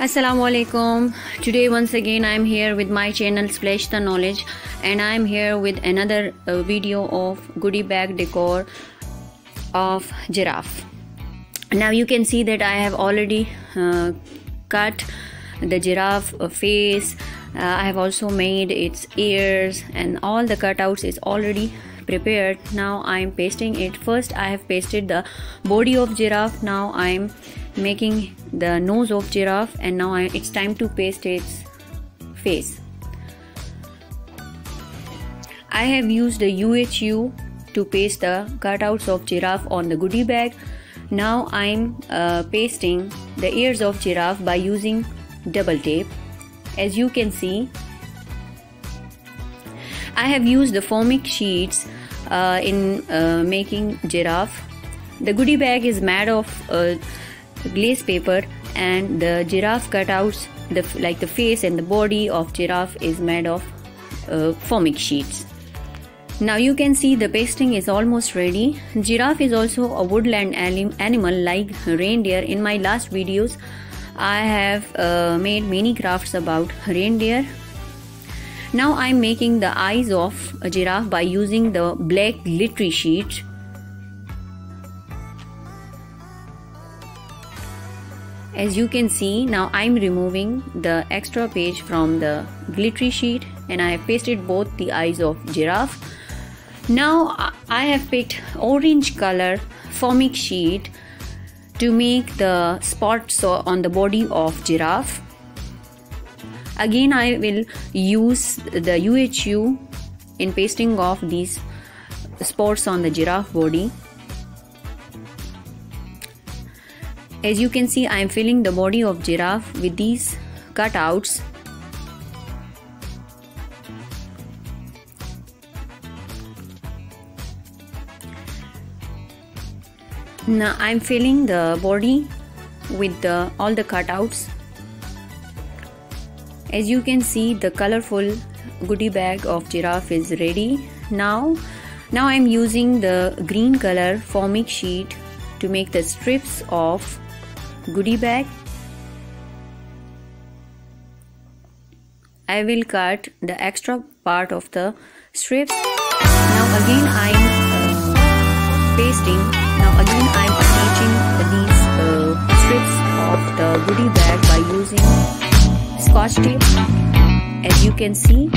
Assalamu alaikum. Today once again I am here with my channel Splash the Knowledge, and I am here with another video of goodie bag decor of giraffe. Now you can see that I have already cut the giraffe face. I have also made its ears, and all the cutouts is already prepared. Now I am pasting it. First I have pasted the body of giraffe. Now I am making the nose of giraffe, and now it's time to paste its face. I have used the UHU to paste the cutouts of giraffe on the goodie bag. Now I'm pasting the ears of giraffe by using double tape. As you can see, I have used the foamic sheets in making giraffe. The goodie bag is made of glaze paper, and the giraffe cutouts, like the face and the body of giraffe, is made of foamic sheets. Now you can see the pasting is almost ready. Giraffe is also a woodland animal like reindeer. In my last videos I have made many crafts about reindeer. Now I am making the eyes of a giraffe by using the black glittery sheet. As you can see, now I am removing the extra page from the glittery sheet, and I have pasted both the eyes of giraffe. Now I have picked orange color foamic sheet to make the spots on the body of giraffe. Again I will use the UHU in pasting of these spots on the giraffe body. As you can see, I am filling the body of giraffe with these cutouts. Now I am filling the body with all the cutouts. As you can see, the colorful goodie bag of giraffe is ready. Now I am using the green color foamic sheet to make the strips of goodie bag. I will cut the extra part of the strips. Now again I am pasting. Now again I am attaching these strips of the goodie bag by using scotch tape. As you can see,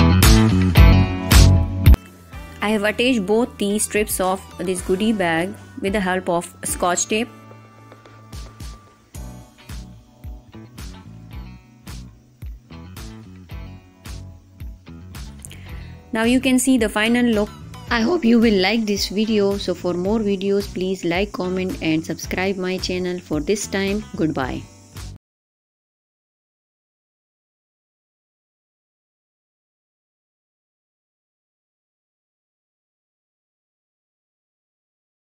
I have attached both the strips of this goodie bag with the help of scotch tape. Now you can see the final look. I hope you will like this video. So for more videos, please like, comment and subscribe my channel. For this time, goodbye.